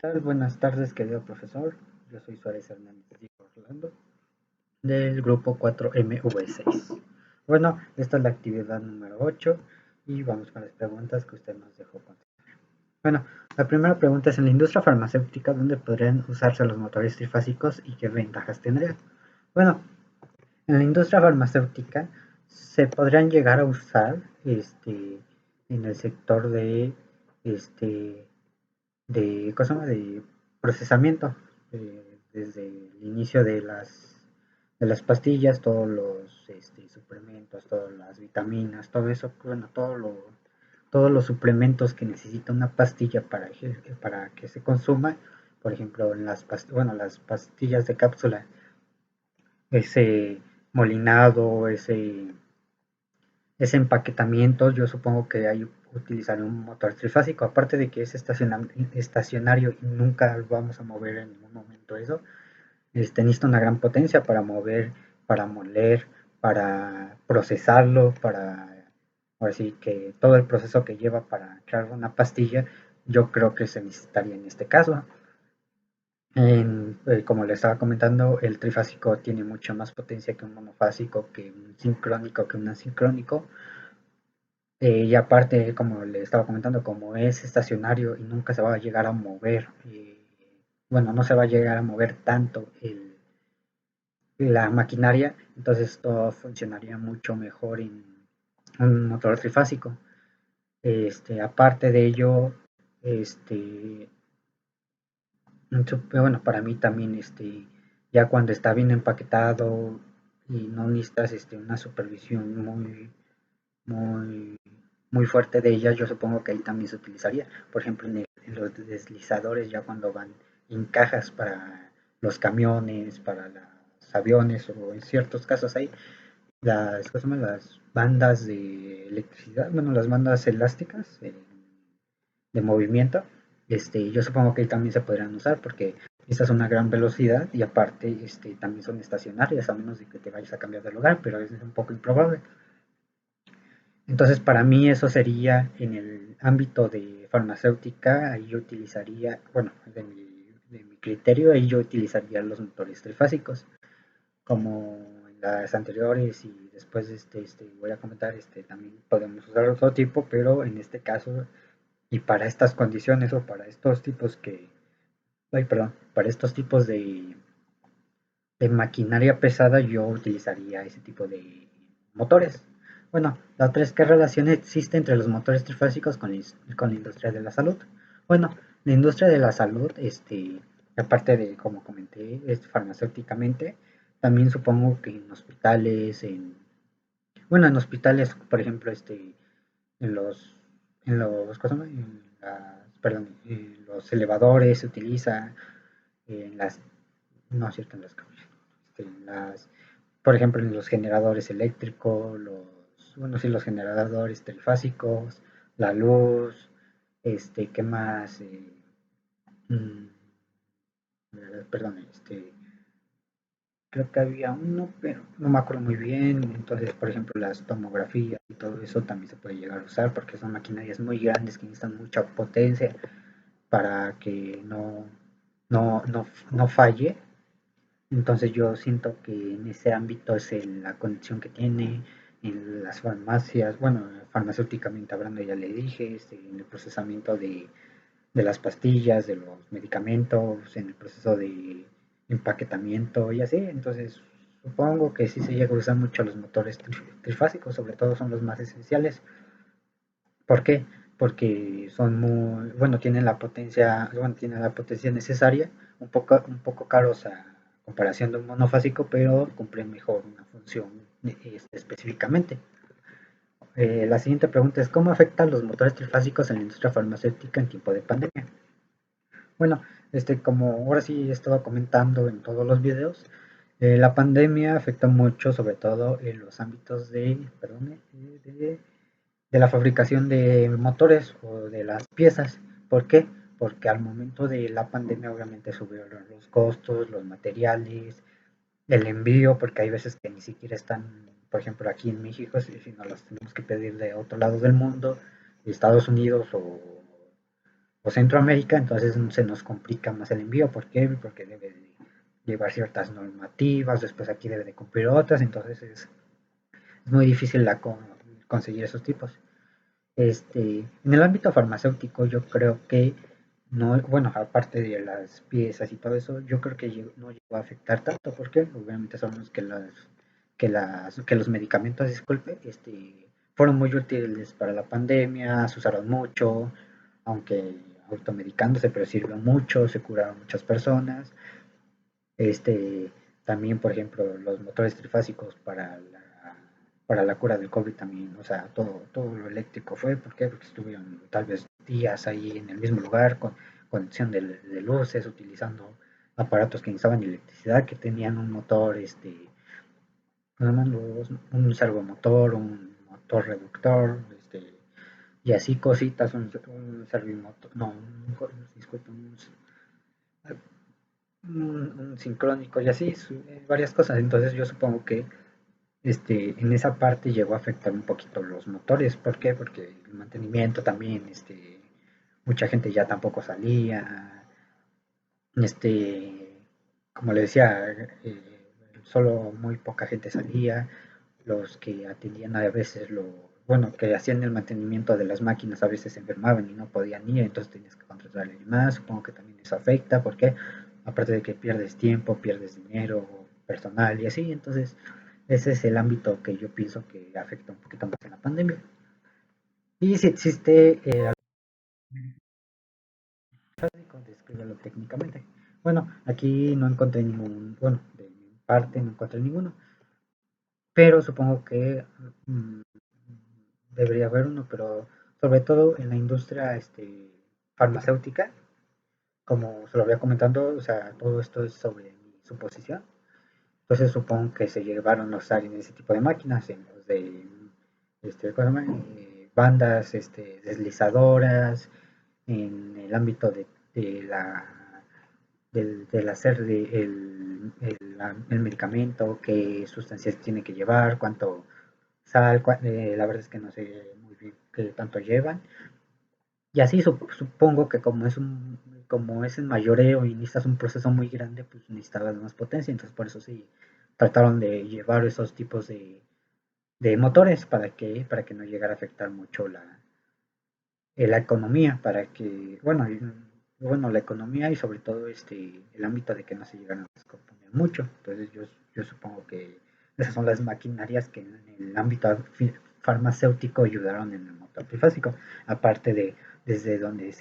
tal? Buenas tardes, querido profesor. Yo soy Suárez Hernández Diego Orlando, del grupo 4MV6. Bueno, esta es la actividad número 8 y vamos con las preguntas que usted nos dejó contestar. Bueno, la primera pregunta es: en la industria farmacéutica, ¿dónde podrían usarse los motores trifásicos y qué ventajas tendrían? Bueno, en la industria farmacéutica se podrían llegar a usar en el sector este, de procesamiento, desde el inicio de las pastillas, todos los suplementos, todas las vitaminas, todo eso, bueno, todos los suplementos que necesita una pastilla para que se consuma. Por ejemplo, en las pastillas de cápsula, ese molinado, ese empaquetamiento, yo supongo que ahí utilizaré un motor trifásico, aparte de que es estacionario y nunca vamos a mover en ningún momento eso. Necesita una gran potencia para mover, para moler, para procesarlo, ahora sí que todo el proceso que lleva para crear una pastilla, yo creo que se necesitaría en este caso. Como le estaba comentando, el trifásico tiene mucha más potencia que un monofásico, que un sincrónico, que un asincrónico. Y aparte, como le estaba comentando, como es estacionario y nunca se va a llegar a mover, bueno, no se va a llegar a mover tanto la maquinaria, entonces todo funcionaría mucho mejor en un motor trifásico. Aparte de ello, este, bueno, para mí también, ya cuando está bien empaquetado y no necesitas una supervisión muy, muy fuerte de ella, yo supongo que ahí también se utilizaría. Por ejemplo, en los deslizadores, ya cuando van en cajas para los camiones, para los aviones, o en ciertos casos hay las bandas de electricidad, bueno, las bandas elásticas de movimiento. Yo supongo que ahí también se podrían usar porque esta es una gran velocidad y aparte también son estacionarias, a menos de que te vayas a cambiar de lugar, pero es un poco improbable. Entonces, para mí eso sería en el ámbito de farmacéutica. Ahí yo utilizaría, bueno, de mi criterio, ahí yo utilizaría los motores trifásicos, como en las anteriores, y después voy a comentar, también podemos usar otro tipo, pero en este caso y para estas condiciones, o para estos tipos para estos tipos de maquinaria pesada, yo utilizaría ese tipo de motores. Bueno, la otra es: ¿qué relación existe entre los motores trifásicos con la industria de la salud? Bueno, la industria de la salud, aparte de, como comenté, es farmacéuticamente, también supongo que en hospitales, bueno, en hospitales, por ejemplo, en los, ¿cómo se llama? En los elevadores se utiliza, en las, no es cierto, en las camionetas, por ejemplo, en los generadores eléctricos, bueno, sí, los generadores trifásicos, la luz, ¿qué más? Mm, Perdón, creo que había uno, pero no me acuerdo muy bien. Entonces, por ejemplo, las tomografías y todo eso también se puede llegar a usar porque son maquinarias muy grandes que necesitan mucha potencia para que no falle. Entonces yo siento que en ese ámbito es la conexión que tiene en las farmacias, bueno, farmacéuticamente hablando, ya le dije, en el procesamiento de las pastillas, de los medicamentos, en el proceso de empaquetamiento y así. Entonces supongo que sí se llega a usar mucho los motores trifásicos, sobre todo son los más esenciales. ¿Por qué? Porque son bueno, tienen la potencia necesaria, un poco caros a comparación de un monofásico, pero cumplen mejor una función específicamente. La siguiente pregunta es: ¿cómo afectan los motores trifásicos en la industria farmacéutica en tiempo de pandemia? Bueno, como ahora sí he estado comentando en todos los videos, la pandemia afecta mucho, sobre todo en los ámbitos de la fabricación de motores o de las piezas. ¿Por qué? Porque al momento de la pandemia obviamente subieron los costos, los materiales, el envío, porque hay veces que ni siquiera están, por ejemplo, aquí en México, si no las tenemos que pedir de otro lado del mundo, de Estados Unidos o Centroamérica, entonces se nos complica más el envío. ¿Por qué? Porque debe de llevar ciertas normativas, después aquí debe de cumplir otras, entonces es muy difícil conseguir esos tipos. En el ámbito farmacéutico yo creo que no, bueno, aparte de las piezas y todo eso, yo creo que no llegó a afectar tanto, porque obviamente sabemos que los medicamentos, disculpe, fueron muy útiles para la pandemia, se usaron mucho, aunque automedicándose, pero sirvió mucho, se curaron muchas personas. Este, También, por ejemplo, los motores trifásicos para la cura del COVID también, o sea, todo lo eléctrico fue. ¿Por qué? Porque estuvieron tal vez días ahí en el mismo lugar con conexión de luces, utilizando aparatos que necesitaban electricidad, que tenían un motor, un servomotor, un motor reductor, y así cositas, un servimotor, no, disculpe, un sincrónico y así, varias cosas. Entonces yo supongo que en esa parte llegó a afectar un poquito los motores. ¿Por qué? Porque el mantenimiento también, mucha gente ya tampoco salía, este, como le decía, solo muy poca gente salía, los que atendían a veces bueno, que hacían el mantenimiento de las máquinas a veces se enfermaban y no podían ir, entonces tenías que contratar a alguien más. Supongo que también eso afecta, porque aparte de que pierdes tiempo, pierdes dinero, personal y así. Entonces ese es el ámbito que yo pienso que afecta un poquito más en la pandemia. Y si existe, descríbelo técnicamente. Bueno, aquí no encontré ningún, bueno, de mi parte no encontré ninguno, pero supongo que mm, debería haber uno, pero sobre todo en la industria farmacéutica, como se lo había comentando, o sea, todo esto es sobre mi suposición. Entonces supongo que se llevaron a usar en ese tipo de máquinas, en los de ¿cómo se llama? Bandas deslizadoras, en el ámbito de del hacer el medicamento, qué sustancias tiene que llevar, cuánto sal, la verdad es que no sé muy bien qué tanto llevan. Y así supongo que como es en mayoreo y necesitas un proceso muy grande, pues necesitabas más potencia. Entonces por eso sí trataron de llevar esos tipos de motores para que no llegara a afectar mucho la economía, para que, bueno, bueno, la economía y sobre todo el ámbito de que no se llegan a descomponer mucho. Entonces yo supongo que esas son las maquinarias que en el ámbito farmacéutico ayudaron en el motor trifásico, aparte de desde donde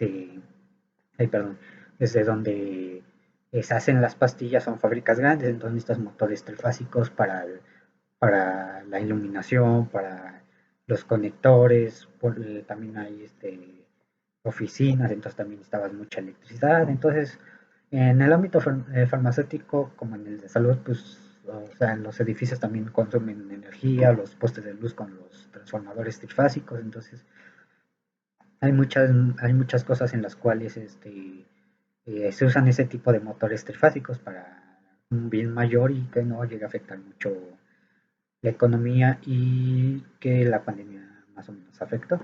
ay, perdón, desde donde se hacen las pastillas, son fábricas grandes, entonces necesitas motores trifásicos para la iluminación, para los conectores. También hay oficinas, entonces también necesitabas mucha electricidad. Entonces, en el ámbito farmacéutico, como en el de salud, pues, o sea, en los edificios también consumen energía, los postes de luz con los transformadores trifásicos. Entonces, hay muchas cosas en las cuales se usan ese tipo de motores trifásicos para un bien mayor y que no llegue a afectar mucho la economía y que la pandemia más o menos afectó.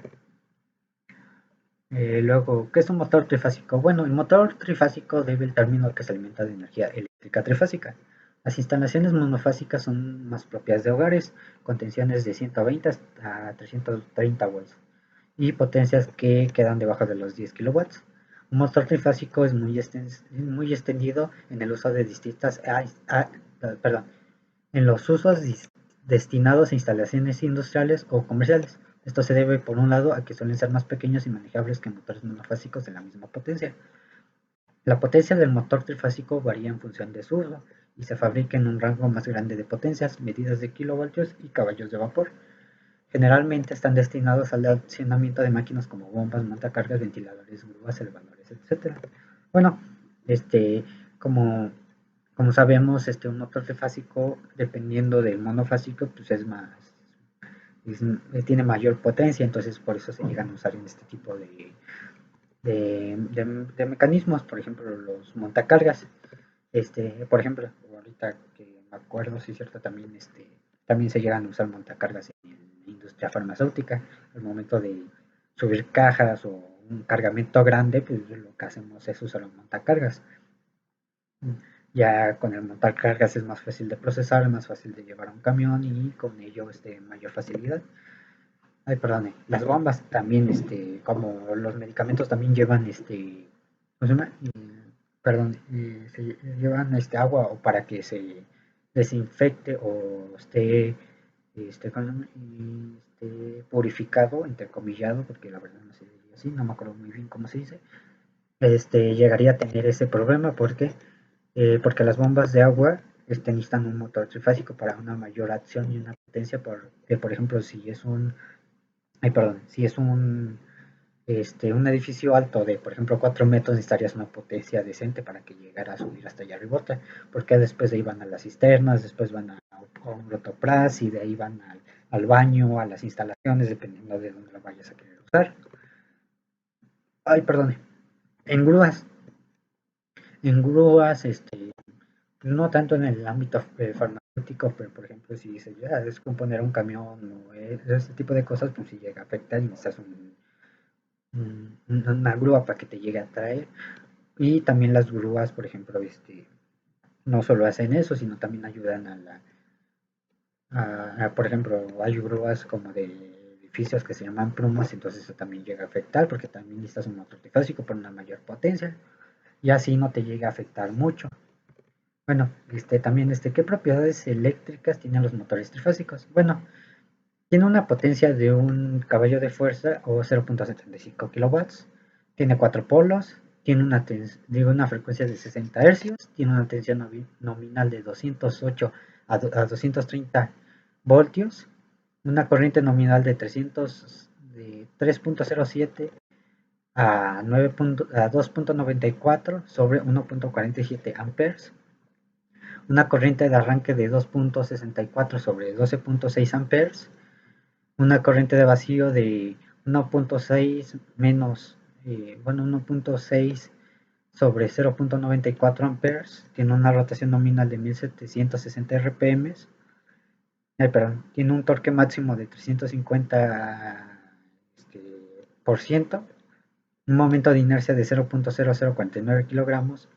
Luego, ¿qué es un motor trifásico? Bueno, el motor trifásico debe el término que se alimenta de energía eléctrica trifásica. Las instalaciones monofásicas son más propias de hogares, con tensiones de 120 a 330 volts y potencias que quedan debajo de los 10 kilowatts. Un motor trifásico es muy extendido en el uso de perdón, en los usos destinados a instalaciones industriales o comerciales. Esto se debe, por un lado, a que suelen ser más pequeños y manejables que motores monofásicos de la misma potencia. La potencia del motor trifásico varía en función de su uso y se fabrica en un rango más grande de potencias, medidas de kilovoltios y caballos de vapor. Generalmente están destinados al accionamiento de máquinas como bombas, montacargas, ventiladores, grúas, elevadores, etcétera. Bueno, este, como, como sabemos, un motor trifásico, dependiendo del monofásico, pues tiene mayor potencia. Entonces por eso se llegan a usar en este tipo de mecanismos. Por ejemplo, los montacargas, por ejemplo, ahorita que me acuerdo, sí es cierto, también se llegan a usar montacargas en la industria farmacéutica al momento de subir cajas o un cargamento grande, pues lo que hacemos es usar un montacargas. Ya con el montar cargas es más fácil de procesar, más fácil de llevar a un camión y con ello mayor facilidad. Ay, perdone, las bombas también, como los medicamentos también llevan, ¿cómo se llama? Perdón, se llevan agua o para que se desinfecte o ¿cómo se llama? Purificado, entrecomillado, porque la verdad no se dice así, no me acuerdo muy bien cómo se dice, llegaría a tener ese problema porque las bombas de agua necesitan un motor trifásico para una mayor acción y una potencia, por ejemplo, si es un edificio alto de, por ejemplo, 4 metros, necesitarías una potencia decente para que llegara a subir hasta allá arriba, porque después de ahí van a las cisternas, después van a un rotoplas y de ahí van al baño, a las instalaciones, dependiendo de dónde la vayas a querer usar. Ay, perdone. En grúas, en grúas, no tanto en el ámbito farmacéutico, pero por ejemplo, si dice ya es componer un camión o ese tipo de cosas, pues si llega a afectar y necesitas una grúa para que te llegue a traer. Y también las grúas, por ejemplo, no solo hacen eso, sino también ayudan por ejemplo, hay grúas como de edificios que se llaman plumas, entonces eso también llega a afectar porque también necesitas un motor trifásico por una mayor potencia y así no te llega a afectar mucho. Bueno, también, ¿qué propiedades eléctricas tienen los motores trifásicos? Bueno, tiene una potencia de un caballo de fuerza o 0.75 kilowatts, tiene 4 polos, tiene una frecuencia de 60 hercios, tiene una tensión nominal de 208 a 230 voltios, una corriente nominal de 3.07 a 2.94 sobre 1.47 amperes, una corriente de arranque de 2.64 sobre 12.6 amperes, una corriente de vacío de 1.6 menos, 1.6 sobre 0.94 amperes, tiene una rotación nominal de 1760 rpm, tiene un torque máximo de 350 por ciento, un momento de inercia de 0.0049 kilogramos,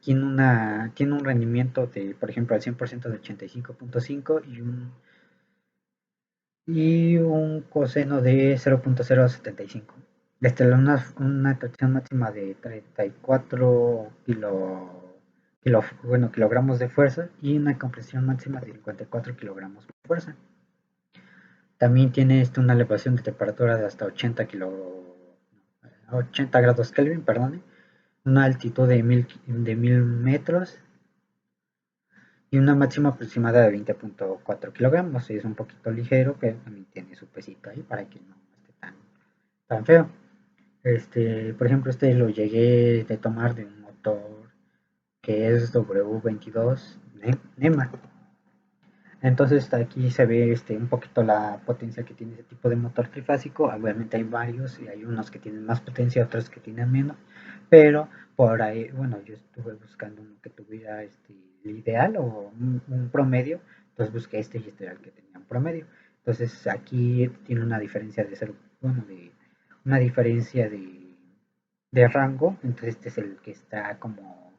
tiene un rendimiento de, por ejemplo, al 100% de 85.5 y un coseno de 0.075. Una tracción máxima de 34 kilogramos de fuerza y una compresión máxima de 54 kilogramos de fuerza. También tiene una elevación de temperatura de hasta 80 grados Kelvin, perdón, una altitud de 1000 metros y una máxima aproximada de 20.4 kilogramos. Es un poquito ligero, pero también tiene su pesito ahí para que no esté tan feo. Por ejemplo, lo llegué a tomar de un motor que es W22 NEMA. Entonces aquí se ve un poquito la potencia que tiene ese tipo de motor trifásico. Obviamente hay varios y hay unos que tienen más potencia, otros que tienen menos. Pero por ahí, bueno, yo estuve buscando uno que tuviera el ideal o un promedio. Entonces busqué y era el que tenía un promedio. Entonces aquí tiene una diferencia una diferencia de rango. Entonces este es el que está como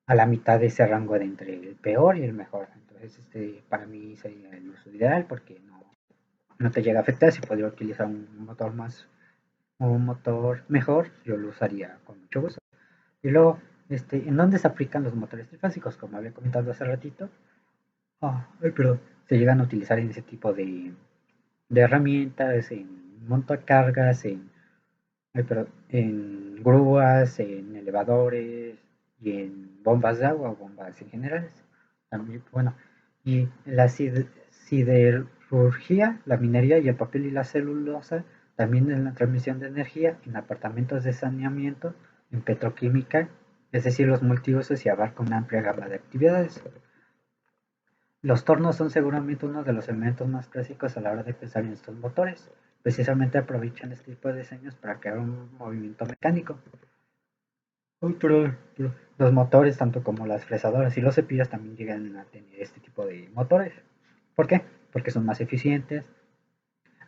a la mitad de ese rango de entre el peor y el mejor. Entonces, para mí sería el uso ideal porque no te llega a afectar. Si podría utilizar un motor mejor, yo lo usaría con mucho gusto. Y luego, ¿en dónde se aplican los motores trifásicos? Como había comentado hace ratito, perdón, se llegan a utilizar en ese tipo de herramientas, en montacargas, en grúas, en elevadores y en bombas de agua o bombas en general. También, bueno, y la siderurgia, la minería y el papel y la celulosa, también en la transmisión de energía, en apartamentos de saneamiento, en petroquímica, es decir, los multiusos y abarca una amplia gama de actividades. Los tornos son seguramente uno de los elementos más clásicos a la hora de pensar en estos motores. Precisamente aprovechan este tipo de diseños para crear un movimiento mecánico. Los motores, tanto como las fresadoras y los cepillos, también llegan a tener este tipo de motores. ¿Por qué? Porque son más eficientes.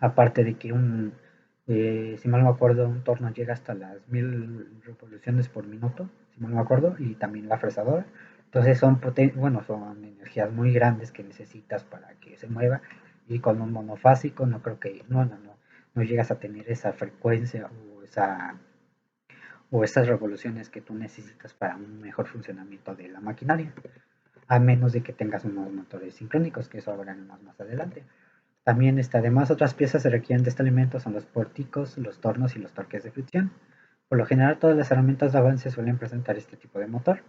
Aparte de que Si mal no me acuerdo, un torno llega hasta las 1000 revoluciones por minuto, si mal no me acuerdo, y también la fresadora. Entonces bueno, son energías muy grandes que necesitas para que se mueva. Y con un monofásico no creo que, no llegas a tener esa frecuencia o esas revoluciones que tú necesitas para un mejor funcionamiento de la maquinaria. A menos de que tengas unos motores sincrónicos, que eso hablaremos más adelante. También además otras piezas que se requieren de este elemento son los pórticos, los tornos y los torques de fricción. Por lo general todas las herramientas de avance suelen presentar este tipo de motor.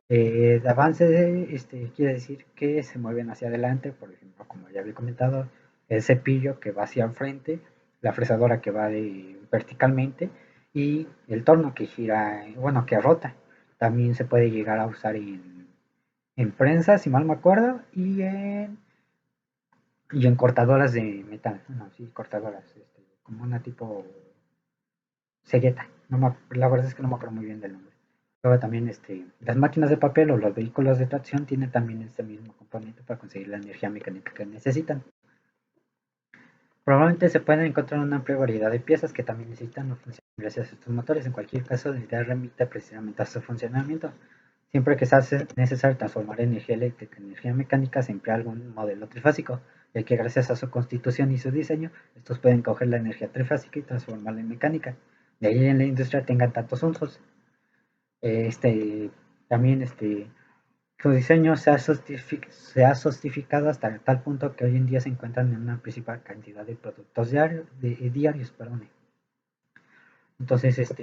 De avance quiere decir que se mueven hacia adelante, por ejemplo, como ya había comentado, el cepillo que va hacia enfrente, la fresadora que va verticalmente y el torno que gira, bueno, que rota. También se puede llegar a usar en prensa, si mal me acuerdo, y en cortadoras de metal, no, sí, cortadoras, como una tipo cegueta. La verdad es que no me acuerdo muy bien del nombre. Luego también las máquinas de papel o los vehículos de tracción tienen también este mismo componente para conseguir la energía mecánica que necesitan. Probablemente se pueden encontrar una amplia variedad de piezas que también necesitan o funcionan gracias a estos motores. En cualquier caso, la idea remite precisamente a su funcionamiento. Siempre que se hace necesario transformar energía eléctrica en energía mecánica, se emplea algún modelo trifásico, ya que gracias a su constitución y su diseño, estos pueden coger la energía trifásica y transformarla en mecánica. De ahí en la industria tengan tantos usos. También su diseño se ha justificado hasta tal punto que hoy en día se encuentran en una principal cantidad de productos diarios, perdón. Entonces,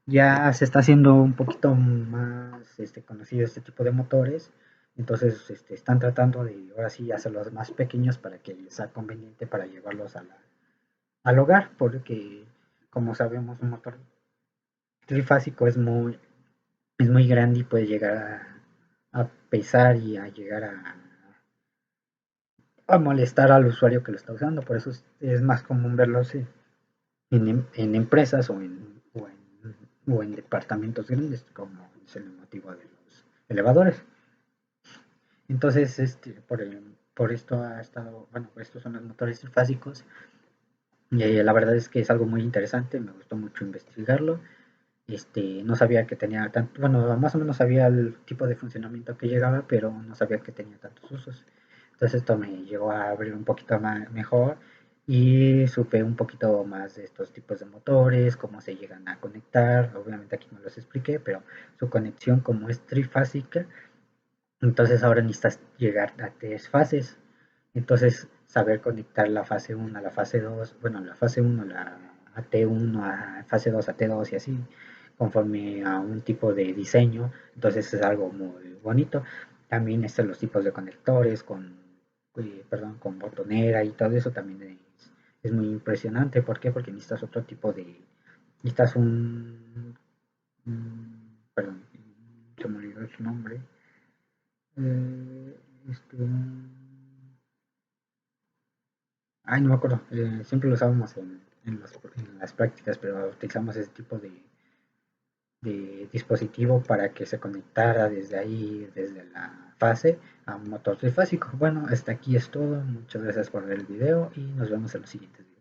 ya se está haciendo un poquito más conocido este tipo de motores. Entonces, están tratando de ahora sí hacerlos más pequeños para que sea conveniente para llevarlos al hogar, porque como sabemos, un motor trifásico es muy grande y puede llegar a pesar y a llegar a molestar al usuario que lo está usando. Por eso es más común verlos en empresas o en departamentos grandes, como es el motivo de los elevadores. Entonces, por esto ha estado, bueno, estos son los motores trifásicos. Y la verdad es que es algo muy interesante, me gustó mucho investigarlo. No sabía que tenía tanto, bueno, más o menos sabía el tipo de funcionamiento que llegaba, pero no sabía que tenía tantos usos. Entonces esto me llevó a abrir un poquito más, mejor y supe un poquito más de estos tipos de motores, cómo se llegan a conectar. Obviamente aquí no los expliqué, pero su conexión como es trifásica, entonces ahora necesitas llegar a tres fases. Entonces saber conectar la fase uno a la fase 2, bueno, la fase uno a T1, a fase 2 a T2 y así, conforme a un tipo de diseño. Entonces es algo muy bonito. También los tipos de conectores con botonera y todo eso también es muy impresionante. ¿Por qué? Porque necesitas otro tipo necesitas perdón, se me olvidó su nombre. Eh, este, Ay, no me acuerdo. Siempre lo usábamos en las prácticas, pero utilizamos ese tipo de dispositivo para que se conectara desde ahí, desde la fase, a un motor trifásico. Bueno, hasta aquí es todo. Muchas gracias por ver el video y nos vemos en los siguientes videos.